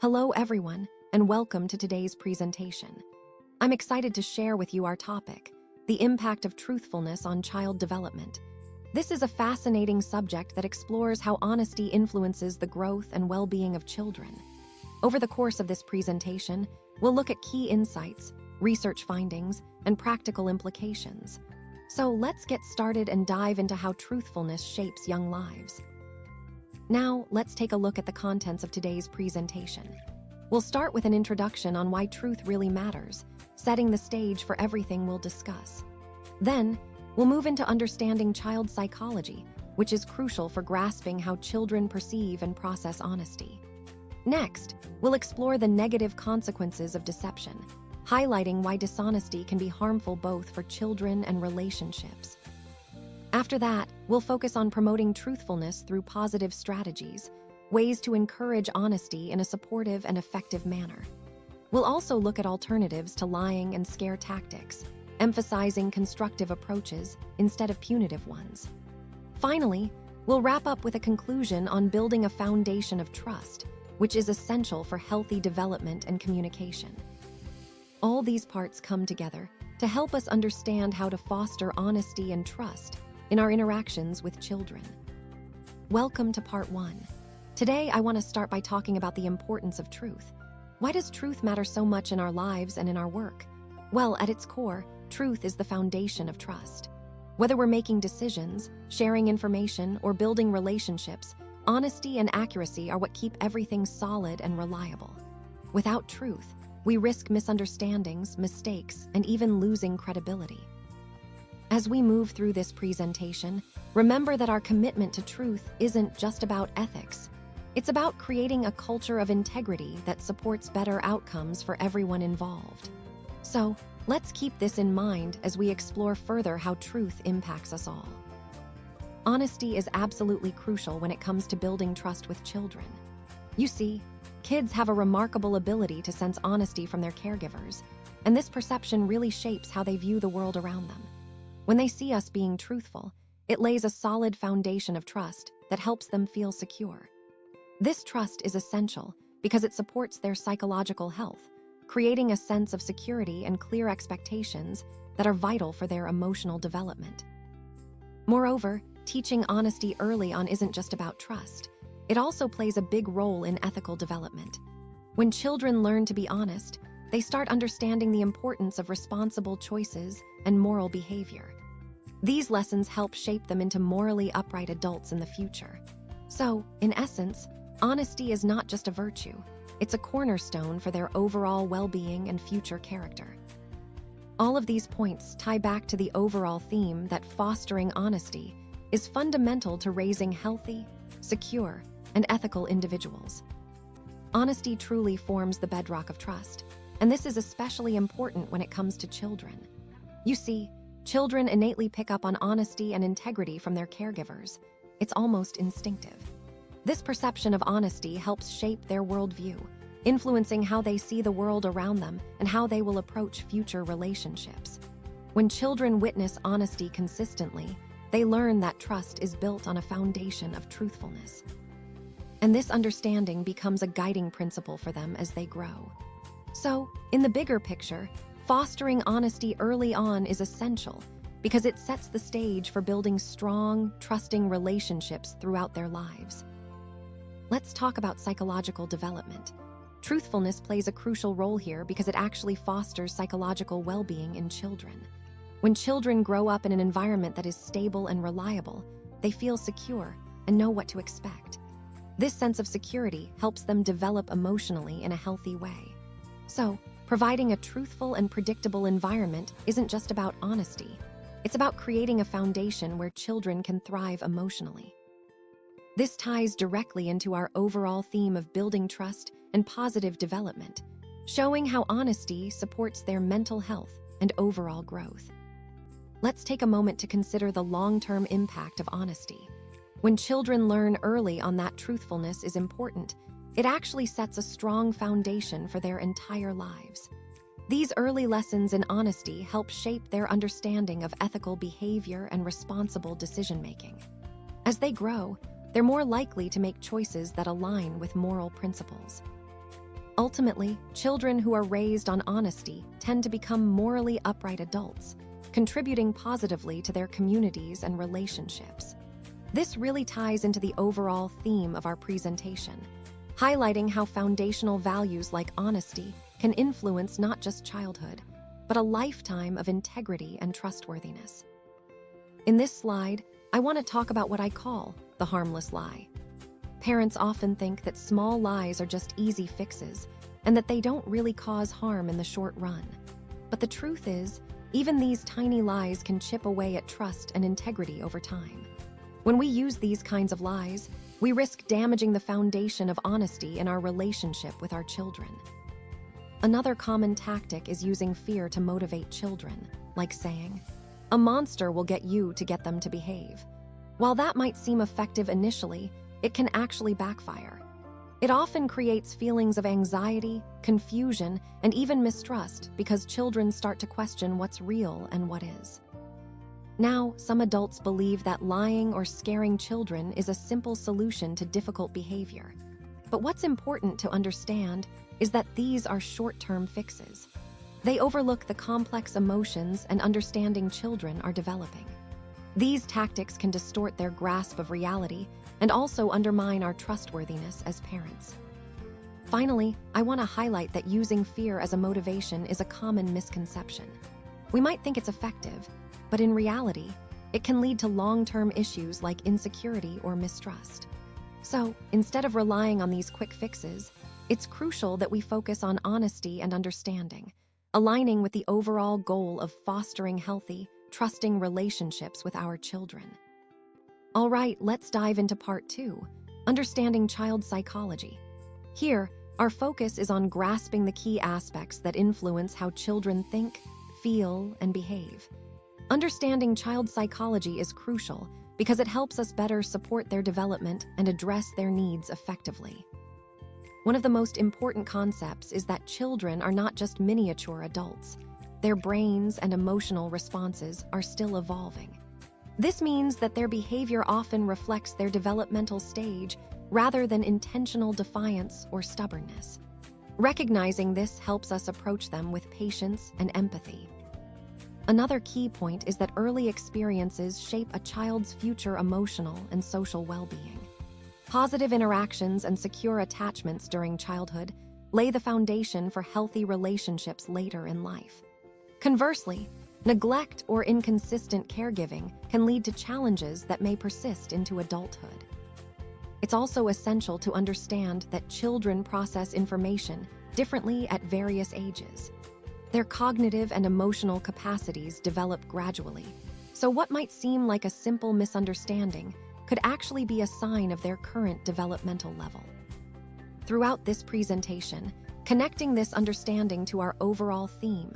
Hello everyone, and welcome to today's presentation. I'm excited to share with you our topic, the impact of truthfulness on child development. This is a fascinating subject that explores how honesty influences the growth and well-being of children. Over the course of this presentation, we'll look at key insights, research findings, and practical implications. So let's get started and dive into how truthfulness shapes young lives. Now, let's take a look at the contents of today's presentation. We'll start with an introduction on why truth really matters, setting the stage for everything we'll discuss. Then, we'll move into understanding child psychology, which is crucial for grasping how children perceive and process honesty. Next, we'll explore the negative consequences of deception, highlighting why dishonesty can be harmful both for children and relationships. After that, we'll focus on promoting truthfulness through positive strategies, ways to encourage honesty in a supportive and effective manner. We'll also look at alternatives to lying and scare tactics, emphasizing constructive approaches instead of punitive ones. Finally, we'll wrap up with a conclusion on building a foundation of trust, which is essential for healthy development and communication. All these parts come together to help us understand how to foster honesty and trust in our interactions with children. Welcome to part 1. Today, I want to start by talking about the importance of truth. Why does truth matter so much in our lives and in our work? Well, at its core, truth is the foundation of trust. Whether we're making decisions, sharing information, or building relationships, honesty and accuracy are what keep everything solid and reliable. Without truth, we risk misunderstandings, mistakes, and even losing credibility. As we move through this presentation, remember that our commitment to truth isn't just about ethics. It's about creating a culture of integrity that supports better outcomes for everyone involved. So, let's keep this in mind as we explore further how truth impacts us all. Honesty is absolutely crucial when it comes to building trust with children. You see, kids have a remarkable ability to sense honesty from their caregivers, and this perception really shapes how they view the world around them. When they see us being truthful, it lays a solid foundation of trust that helps them feel secure. This trust is essential because it supports their psychological health, creating a sense of security and clear expectations that are vital for their emotional development. Moreover, teaching honesty early on isn't just about trust. It also plays a big role in ethical development. When children learn to be honest, they start understanding the importance of responsible choices and moral behavior. These lessons help shape them into morally upright adults in the future. So, in essence, honesty is not just a virtue, it's a cornerstone for their overall well-being and future character. All of these points tie back to the overall theme that fostering honesty is fundamental to raising healthy, secure, and ethical individuals. Honesty truly forms the bedrock of trust, and this is especially important when it comes to children. You see, children innately pick up on honesty and integrity from their caregivers. It's almost instinctive. This perception of honesty helps shape their worldview, influencing how they see the world around them and how they will approach future relationships. When children witness honesty consistently, they learn that trust is built on a foundation of truthfulness. And this understanding becomes a guiding principle for them as they grow. So, in the bigger picture, fostering honesty early on is essential because it sets the stage for building strong, trusting relationships throughout their lives. Let's talk about psychological development. Truthfulness plays a crucial role here because it actually fosters psychological well-being in children. When children grow up in an environment that is stable and reliable, they feel secure and know what to expect. This sense of security helps them develop emotionally in a healthy way. So, providing a truthful and predictable environment isn't just about honesty. It's about creating a foundation where children can thrive emotionally. This ties directly into our overall theme of building trust and positive development, showing how honesty supports their mental health and overall growth. Let's take a moment to consider the long-term impact of honesty. When children learn early on that truthfulness is important, it actually sets a strong foundation for their entire lives. These early lessons in honesty help shape their understanding of ethical behavior and responsible decision-making. As they grow, they're more likely to make choices that align with moral principles. Ultimately, children who are raised on honesty tend to become morally upright adults, contributing positively to their communities and relationships. This really ties into the overall theme of our presentation, highlighting how foundational values like honesty can influence not just childhood, but a lifetime of integrity and trustworthiness. In this slide, I want to talk about what I call the harmless lie. Parents often think that small lies are just easy fixes and that they don't really cause harm in the short run. But the truth is, even these tiny lies can chip away at trust and integrity over time. When we use these kinds of lies, we risk damaging the foundation of honesty in our relationship with our children. Another common tactic is using fear to motivate children, like saying, "A monster will get you to get them to behave." While that might seem effective initially, it can actually backfire. It often creates feelings of anxiety, confusion, and even mistrust because children start to question what's real and what is. Now, some adults believe that lying or scaring children is a simple solution to difficult behavior. But what's important to understand is that these are short-term fixes. They overlook the complex emotions and understanding children are developing. These tactics can distort their grasp of reality and also undermine our trustworthiness as parents. Finally, I want to highlight that using fear as a motivation is a common misconception. We might think it's effective, but in reality, it can lead to long-term issues like insecurity or mistrust. So, instead of relying on these quick fixes, it's crucial that we focus on honesty and understanding, aligning with the overall goal of fostering healthy, trusting relationships with our children. All right, let's dive into part 2, understanding child psychology. Here, our focus is on grasping the key aspects that influence how children think, feel, and behave. Understanding child psychology is crucial because it helps us better support their development and address their needs effectively. One of the most important concepts is that children are not just miniature adults. Their brains and emotional responses are still evolving. This means that their behavior often reflects their developmental stage rather than intentional defiance or stubbornness. Recognizing this helps us approach them with patience and empathy. Another key point is that early experiences shape a child's future emotional and social well-being. Positive interactions and secure attachments during childhood lay the foundation for healthy relationships later in life. Conversely, neglect or inconsistent caregiving can lead to challenges that may persist into adulthood. It's also essential to understand that children process information differently at various ages. Their cognitive and emotional capacities develop gradually, so what might seem like a simple misunderstanding could actually be a sign of their current developmental level. Throughout this presentation, connecting this understanding to our overall theme,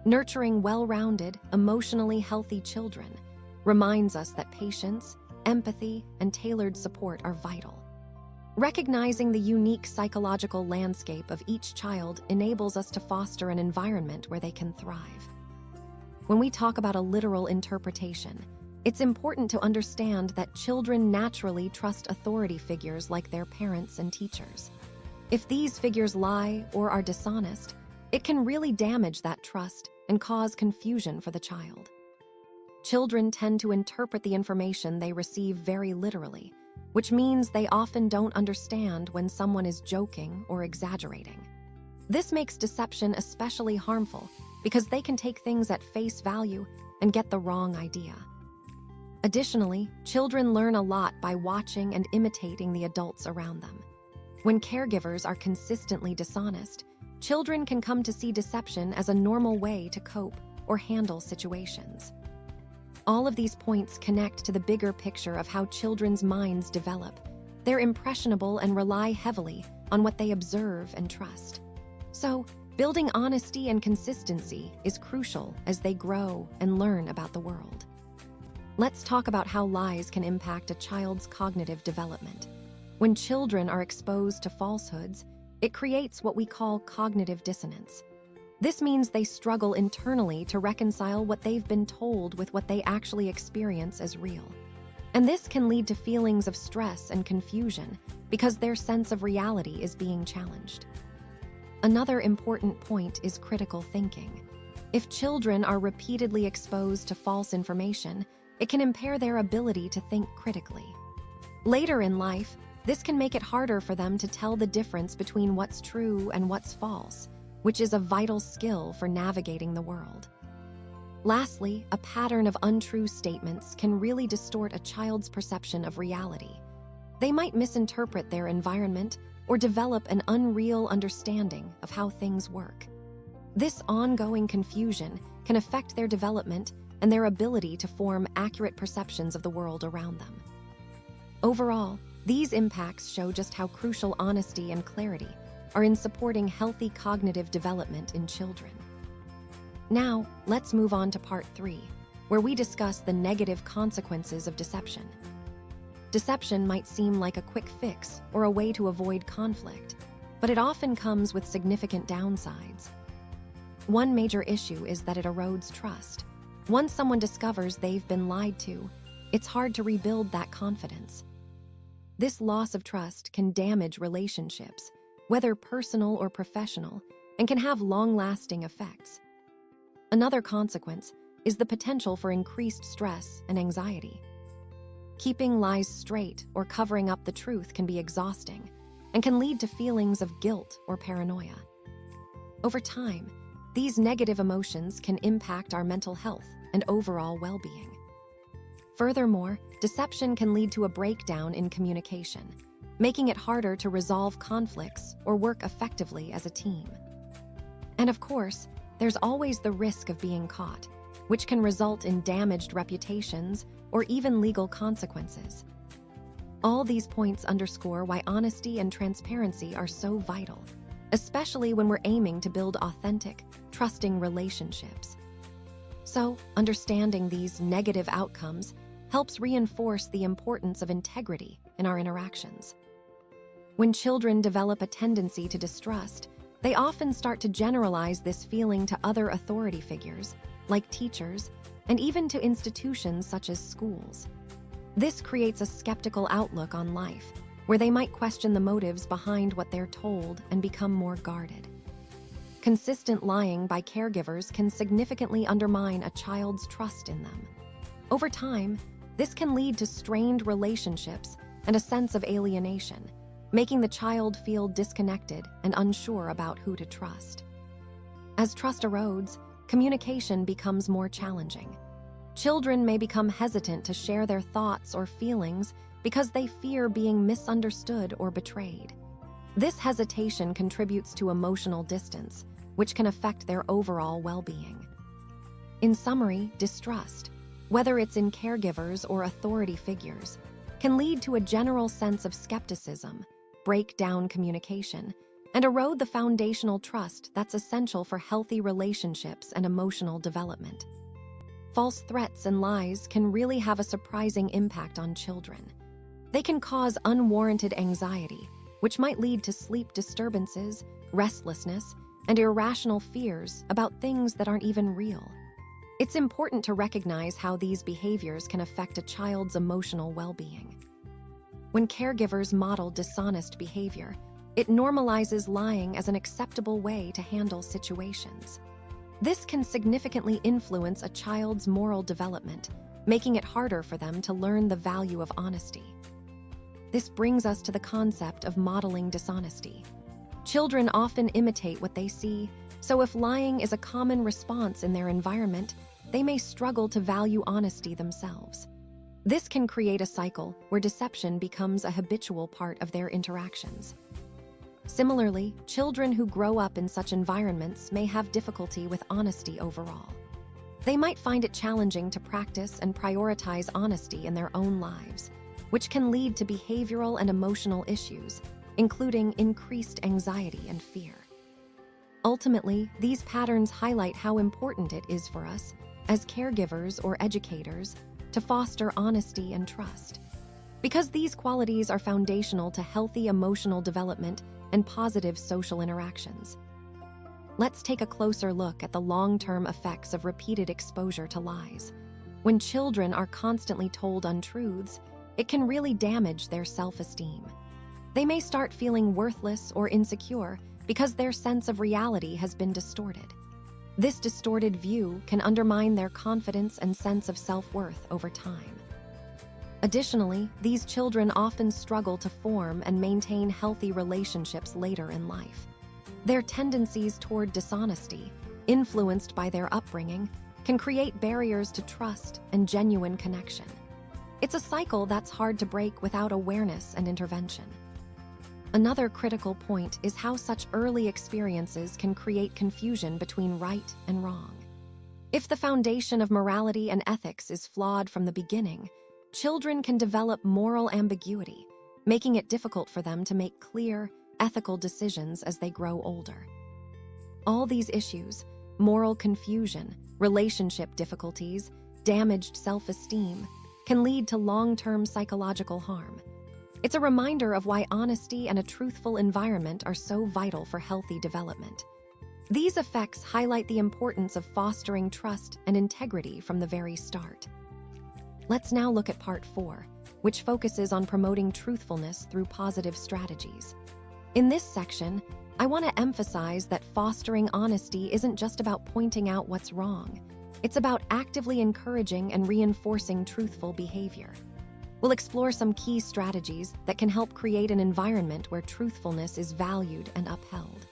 nurturing well-rounded, emotionally healthy children, reminds us that patience, empathy, and tailored support are vital. Recognizing the unique psychological landscape of each child enables us to foster an environment where they can thrive. When we talk about a literal interpretation, it's important to understand that children naturally trust authority figures like their parents and teachers. If these figures lie or are dishonest, it can really damage that trust and cause confusion for the child. Children tend to interpret the information they receive very literally, which means they often don't understand when someone is joking or exaggerating. This makes deception especially harmful because they can take things at face value and get the wrong idea. Additionally, children learn a lot by watching and imitating the adults around them. When caregivers are consistently dishonest, children can come to see deception as a normal way to cope or handle situations. All of these points connect to the bigger picture of how children's minds develop. They're impressionable and rely heavily on what they observe and trust. So, building honesty and consistency is crucial as they grow and learn about the world. Let's talk about how lies can impact a child's cognitive development. When children are exposed to falsehoods, it creates what we call cognitive dissonance. This means they struggle internally to reconcile what they've been told with what they actually experience as real. And this can lead to feelings of stress and confusion because their sense of reality is being challenged. Another important point is critical thinking. If children are repeatedly exposed to false information, it can impair their ability to think critically. Later in life, this can make it harder for them to tell the difference between what's true and what's false, which is a vital skill for navigating the world. Lastly, a pattern of untrue statements can really distort a child's perception of reality. They might misinterpret their environment or develop an unreal understanding of how things work. This ongoing confusion can affect their development and their ability to form accurate perceptions of the world around them. Overall, these impacts show just how crucial honesty and clarity are in supporting healthy cognitive development in children. Now, let's move on to part 3, where we discuss the negative consequences of deception. Deception might seem like a quick fix or a way to avoid conflict, but it often comes with significant downsides. One major issue is that it erodes trust. Once someone discovers they've been lied to, it's hard to rebuild that confidence. This loss of trust can damage relationships, whether personal or professional, and can have long-lasting effects. Another consequence is the potential for increased stress and anxiety. Keeping lies straight or covering up the truth can be exhausting and can lead to feelings of guilt or paranoia. Over time, these negative emotions can impact our mental health and overall well-being. Furthermore, deception can lead to a breakdown in communication, making it harder to resolve conflicts or work effectively as a team. And of course, there's always the risk of being caught, which can result in damaged reputations or even legal consequences. All these points underscore why honesty and transparency are so vital, especially when we're aiming to build authentic, trusting relationships. So, understanding these negative outcomes helps reinforce the importance of integrity in our interactions. When children develop a tendency to distrust, they often start to generalize this feeling to other authority figures, like teachers, and even to institutions such as schools. This creates a skeptical outlook on life, where they might question the motives behind what they're told and become more guarded. Consistent lying by caregivers can significantly undermine a child's trust in them. Over time, this can lead to strained relationships and a sense of alienation, making the child feel disconnected and unsure about who to trust. As trust erodes, communication becomes more challenging. Children may become hesitant to share their thoughts or feelings because they fear being misunderstood or betrayed. This hesitation contributes to emotional distance, which can affect their overall well-being. In summary, distrust, whether it's in caregivers or authority figures, can lead to a general sense of skepticism, break down communication, and erode the foundational trust that's essential for healthy relationships and emotional development. False threats and lies can really have a surprising impact on children. They can cause unwarranted anxiety, which might lead to sleep disturbances, restlessness, and irrational fears about things that aren't even real. It's important to recognize how these behaviors can affect a child's emotional well-being. When caregivers model dishonest behavior, it normalizes lying as an acceptable way to handle situations. This can significantly influence a child's moral development, making it harder for them to learn the value of honesty. This brings us to the concept of modeling dishonesty. Children often imitate what they see, so if lying is a common response in their environment, they may struggle to value honesty themselves. This can create a cycle where deception becomes a habitual part of their interactions. Similarly, children who grow up in such environments may have difficulty with honesty overall. They might find it challenging to practice and prioritize honesty in their own lives, which can lead to behavioral and emotional issues, including increased anxiety and fear. Ultimately, these patterns highlight how important it is for us, as caregivers or educators, to foster honesty and trust. Because these qualities are foundational to healthy emotional development and positive social interactions. Let's take a closer look at the long-term effects of repeated exposure to lies. When children are constantly told untruths, it can really damage their self-esteem. They may start feeling worthless or insecure because their sense of reality has been distorted. This distorted view can undermine their confidence and sense of self-worth over time. Additionally, these children often struggle to form and maintain healthy relationships later in life. Their tendencies toward dishonesty, influenced by their upbringing, can create barriers to trust and genuine connection. It's a cycle that's hard to break without awareness and intervention. Another critical point is how such early experiences can create confusion between right and wrong. If the foundation of morality and ethics is flawed from the beginning, children can develop moral ambiguity, making it difficult for them to make clear, ethical decisions as they grow older. All these issues, moral confusion, relationship difficulties, damaged self-esteem, can lead to long-term psychological harm. It's a reminder of why honesty and a truthful environment are so vital for healthy development. These effects highlight the importance of fostering trust and integrity from the very start. Let's now look at Part 4, which focuses on promoting truthfulness through positive strategies. In this section, I want to emphasize that fostering honesty isn't just about pointing out what's wrong. It's about actively encouraging and reinforcing truthful behavior. We'll explore some key strategies that can help create an environment where truthfulness is valued and upheld.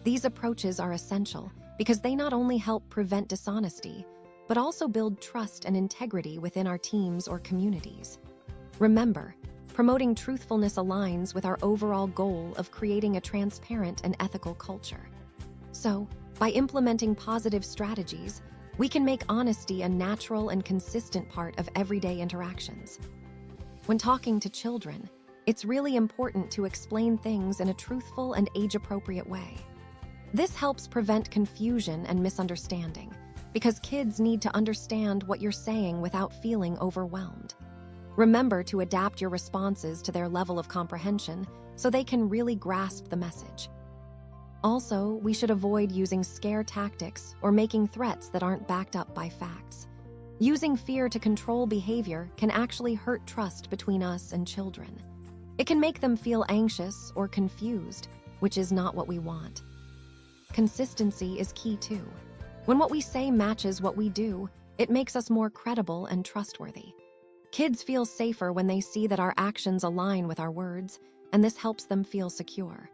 These approaches are essential because they not only help prevent dishonesty, but also build trust and integrity within our teams or communities. Remember, promoting truthfulness aligns with our overall goal of creating a transparent and ethical culture. So, by implementing positive strategies, we can make honesty a natural and consistent part of everyday interactions. When talking to children, it's really important to explain things in a truthful and age-appropriate way. This helps prevent confusion and misunderstanding, because kids need to understand what you're saying without feeling overwhelmed. Remember to adapt your responses to their level of comprehension so they can really grasp the message. Also, we should avoid using scare tactics or making threats that aren't backed up by facts. Using fear to control behavior can actually hurt trust between us and children. It can make them feel anxious or confused, which is not what we want. Consistency is key too. When what we say matches what we do, it makes us more credible and trustworthy. Kids feel safer when they see that our actions align with our words, and this helps them feel secure.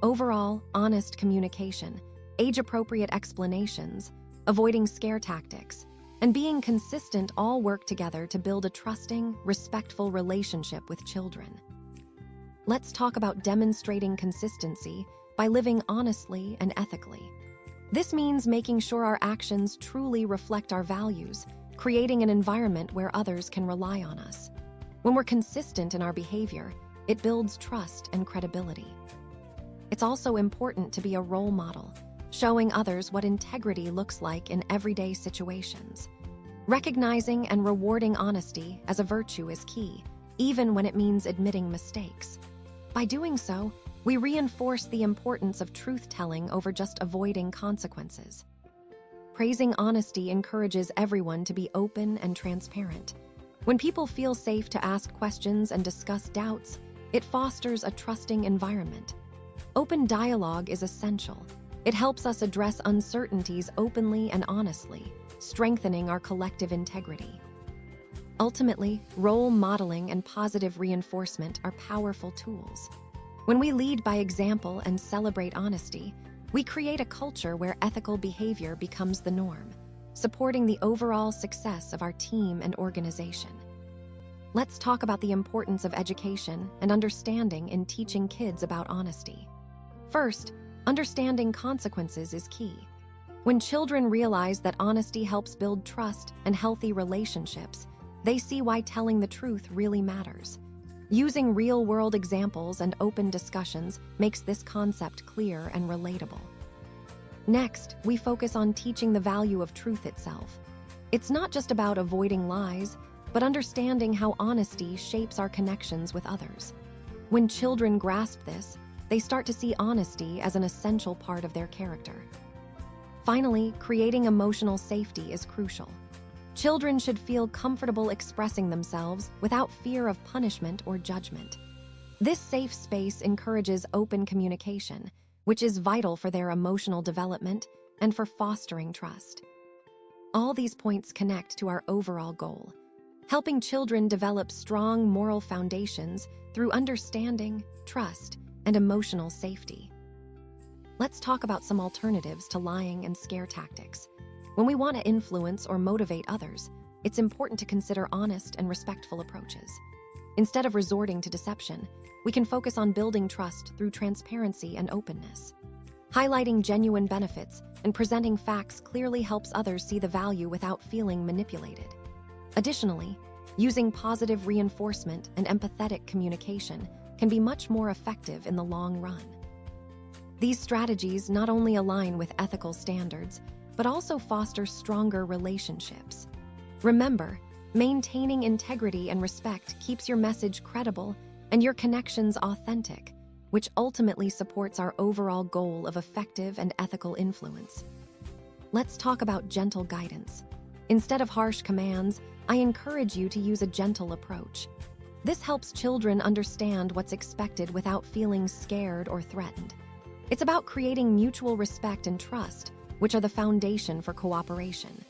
Overall, honest communication, age-appropriate explanations, avoiding scare tactics, and being consistent all work together to build a trusting, respectful relationship with children. Let's talk about demonstrating consistency by living honestly and ethically. This means making sure our actions truly reflect our values, creating an environment where others can rely on us. When we're consistent in our behavior, it builds trust and credibility. It's also important to be a role model, showing others what integrity looks like in everyday situations. Recognizing and rewarding honesty as a virtue is key, even when it means admitting mistakes. By doing so, we reinforce the importance of truth-telling over just avoiding consequences. Praising honesty encourages everyone to be open and transparent. When people feel safe to ask questions and discuss doubts, it fosters a trusting environment. Open dialogue is essential. It helps us address uncertainties openly and honestly, strengthening our collective integrity. Ultimately, role modeling and positive reinforcement are powerful tools. When we lead by example and celebrate honesty, we create a culture where ethical behavior becomes the norm, supporting the overall success of our team and organization. Let's talk about the importance of education and understanding in teaching kids about honesty. First, understanding consequences is key. When children realize that honesty helps build trust and healthy relationships, they see why telling the truth really matters. Using real-world examples and open discussions makes this concept clear and relatable. Next, we focus on teaching the value of truth itself. It's not just about avoiding lies, but understanding how honesty shapes our connections with others. When children grasp this, they start to see honesty as an essential part of their character. Finally, creating emotional safety is crucial. Children should feel comfortable expressing themselves without fear of punishment or judgment. This safe space encourages open communication, which is vital for their emotional development and for fostering trust. All these points connect to our overall goal, helping children develop strong moral foundations through understanding, trust, and emotional safety. Let's talk about some alternatives to lying and scare tactics. When we want to influence or motivate others, it's important to consider honest and respectful approaches. Instead of resorting to deception, we can focus on building trust through transparency and openness. Highlighting genuine benefits and presenting facts clearly helps others see the value without feeling manipulated. Additionally, using positive reinforcement and empathetic communication can be much more effective in the long run. These strategies not only align with ethical standards, but also foster stronger relationships. Remember, maintaining integrity and respect keeps your message credible and your connections authentic, which ultimately supports our overall goal of effective and ethical influence. Let's talk about gentle guidance. Instead of harsh commands, I encourage you to use a gentle approach. This helps children understand what's expected without feeling scared or threatened. It's about creating mutual respect and trust, which are the foundation for cooperation.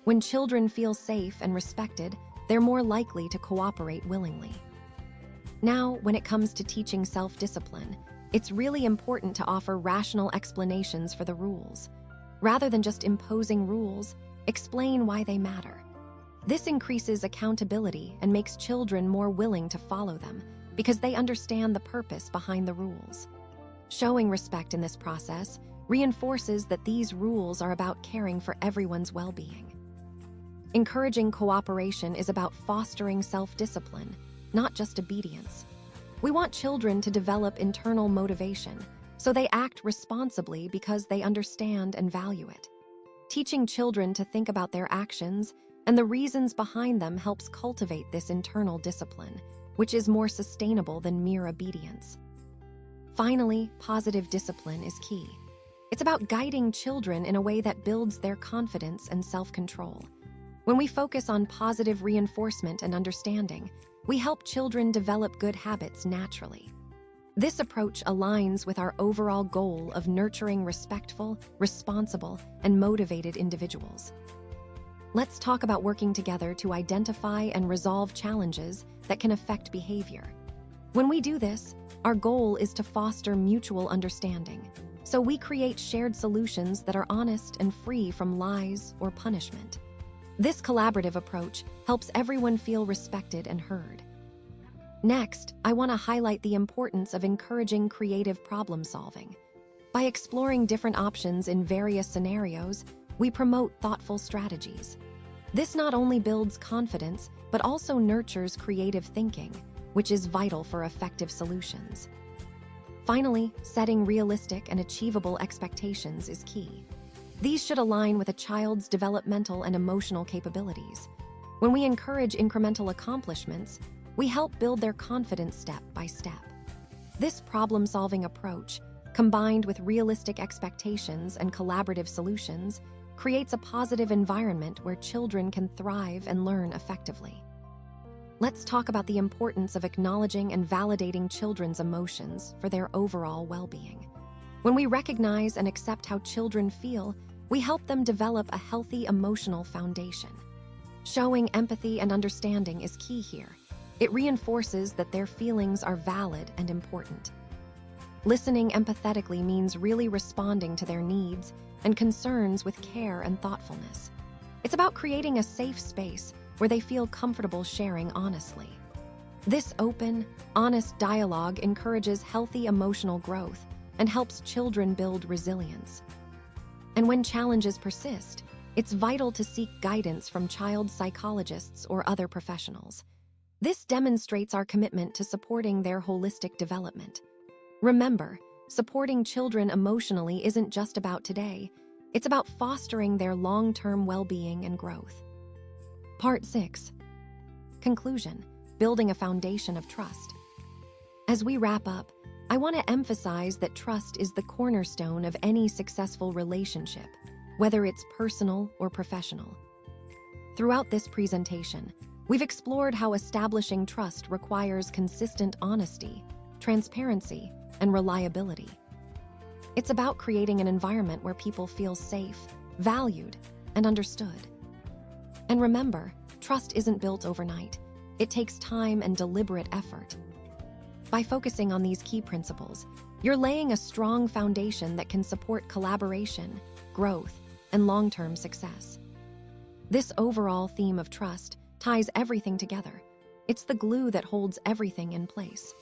When children feel safe and respected, they're more likely to cooperate willingly. Now, when it comes to teaching self-discipline, it's really important to offer rational explanations for the rules. Rather than just imposing rules, explain why they matter. This increases accountability and makes children more willing to follow them because they understand the purpose behind the rules. Showing respect in this process reinforces that these rules are about caring for everyone's well-being. Encouraging cooperation is about fostering self-discipline, not just obedience. We want children to develop internal motivation, so they act responsibly because they understand and value it. Teaching children to think about their actions and the reasons behind them helps cultivate this internal discipline, which is more sustainable than mere obedience. Finally, positive discipline is key. It's about guiding children in a way that builds their confidence and self-control. When we focus on positive reinforcement and understanding, we help children develop good habits naturally. This approach aligns with our overall goal of nurturing respectful, responsible, and motivated individuals. Let's talk about working together to identify and resolve challenges that can affect behavior. When we do this, our goal is to foster mutual understanding, so we create shared solutions that are honest and free from lies or punishment. This collaborative approach helps everyone feel respected and heard. Next, I want to highlight the importance of encouraging creative problem solving. By exploring different options in various scenarios, we promote thoughtful strategies. This not only builds confidence, but also nurtures creative thinking, which is vital for effective solutions. Finally, setting realistic and achievable expectations is key. These should align with a child's developmental and emotional capabilities. When we encourage incremental accomplishments, we help build their confidence step by step. This problem-solving approach, combined with realistic expectations and collaborative solutions, creates a positive environment where children can thrive and learn effectively. Let's talk about the importance of acknowledging and validating children's emotions for their overall well-being. When we recognize and accept how children feel, we help them develop a healthy emotional foundation. Showing empathy and understanding is key here. It reinforces that their feelings are valid and important. Listening empathetically means really responding to their needs and concerns with care and thoughtfulness. It's about creating a safe space where they feel comfortable sharing honestly. This open, honest dialogue encourages healthy emotional growth and helps children build resilience. And when challenges persist, it's vital to seek guidance from child psychologists or other professionals. This demonstrates our commitment to supporting their holistic development. Remember, supporting children emotionally isn't just about today, it's about fostering their long-term well-being and growth. Part 6. Conclusion: building a foundation of trust. As we wrap up, I want to emphasize that trust is the cornerstone of any successful relationship, whether it's personal or professional. Throughout this presentation, we've explored how establishing trust requires consistent honesty, transparency, and reliability. It's about creating an environment where people feel safe, valued, and understood. And remember, trust isn't built overnight. It takes time and deliberate effort. By focusing on these key principles, you're laying a strong foundation that can support collaboration, growth, and long-term success. This overall theme of trust ties everything together. It's the glue that holds everything in place.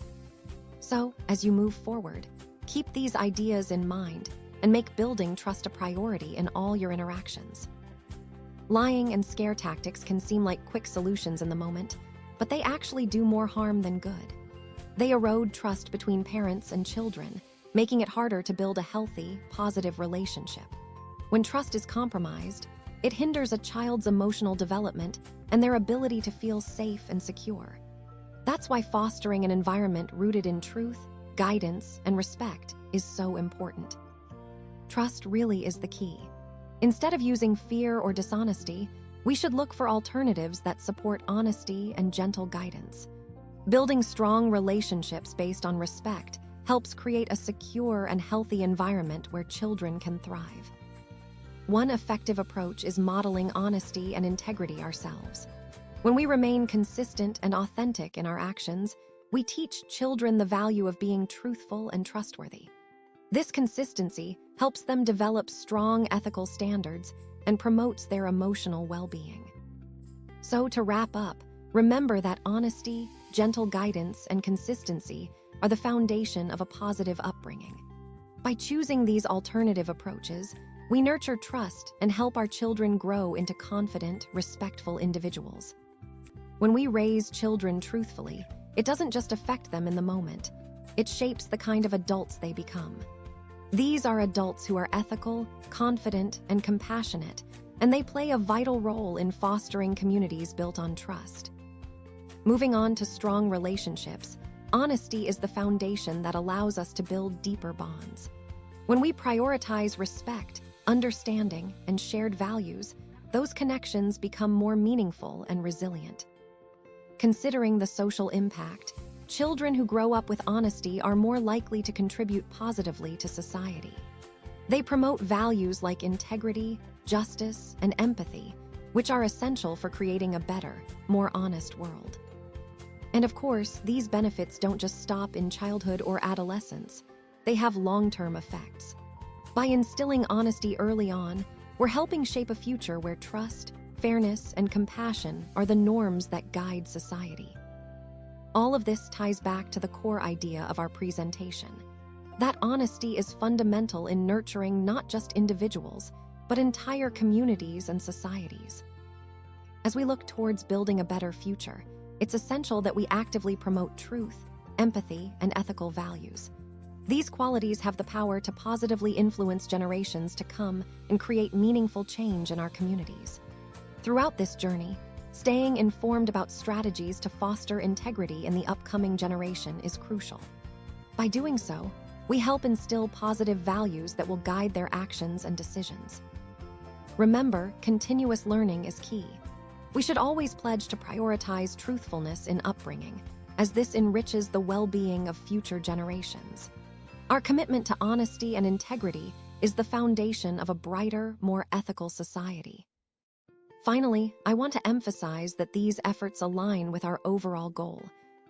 So, as you move forward, keep these ideas in mind and make building trust a priority in all your interactions. Lying and scare tactics can seem like quick solutions in the moment, but they actually do more harm than good. They erode trust between parents and children, making it harder to build a healthy, positive relationship. When trust is compromised, it hinders a child's emotional development and their ability to feel safe and secure. That's why fostering an environment rooted in truth, guidance, and respect is so important. Trust really is the key. Instead of using fear or dishonesty, we should look for alternatives that support honesty and gentle guidance. Building strong relationships based on respect helps create a secure and healthy environment where children can thrive. One effective approach is modeling honesty and integrity ourselves. When we remain consistent and authentic in our actions, we teach children the value of being truthful and trustworthy. This consistency helps them develop strong ethical standards and promotes their emotional well-being. So, to wrap up, remember that honesty, gentle guidance, and consistency are the foundation of a positive upbringing. By choosing these alternative approaches, we nurture trust and help our children grow into confident, respectful individuals. When we raise children truthfully, it doesn't just affect them in the moment. It shapes the kind of adults they become. These are adults who are ethical, confident, and compassionate, and they play a vital role in fostering communities built on trust. Moving on to strong relationships, honesty is the foundation that allows us to build deeper bonds. When we prioritize respect, understanding, and shared values, those connections become more meaningful and resilient. Considering the social impact, children who grow up with honesty are more likely to contribute positively to society. They promote values like integrity, justice, and empathy, which are essential for creating a better, more honest world. And of course, these benefits don't just stop in childhood or adolescence. They have long-term effects. By instilling honesty early on, we're helping shape a future where trust, fairness, and compassion are the norms that guide society. All of this ties back to the core idea of our presentation, that honesty is fundamental in nurturing not just individuals, but entire communities and societies. As we look towards building a better future, it's essential that we actively promote truth, empathy, and ethical values. These qualities have the power to positively influence generations to come and create meaningful change in our communities. Throughout this journey, staying informed about strategies to foster integrity in the upcoming generation is crucial. By doing so, we help instill positive values that will guide their actions and decisions. Remember, continuous learning is key. We should always pledge to prioritize truthfulness in upbringing, as this enriches the well-being of future generations. Our commitment to honesty and integrity is the foundation of a brighter, more ethical society. Finally, I want to emphasize that these efforts align with our overall goal,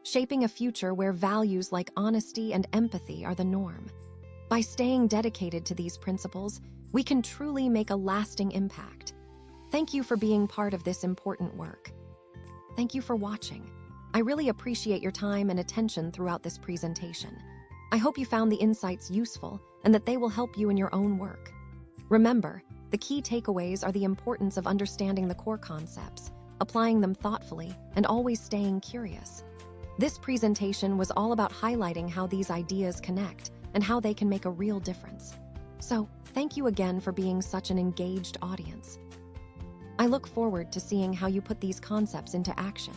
shaping a future where values like honesty and empathy are the norm. By staying dedicated to these principles, we can truly make a lasting impact. Thank you for being part of this important work. Thank you for watching. I really appreciate your time and attention throughout this presentation. I hope you found the insights useful and that they will help you in your own work. Remember, the key takeaways are the importance of understanding the core concepts, applying them thoughtfully, and always staying curious. This presentation was all about highlighting how these ideas connect and how they can make a real difference. So, thank you again for being such an engaged audience. I look forward to seeing how you put these concepts into action.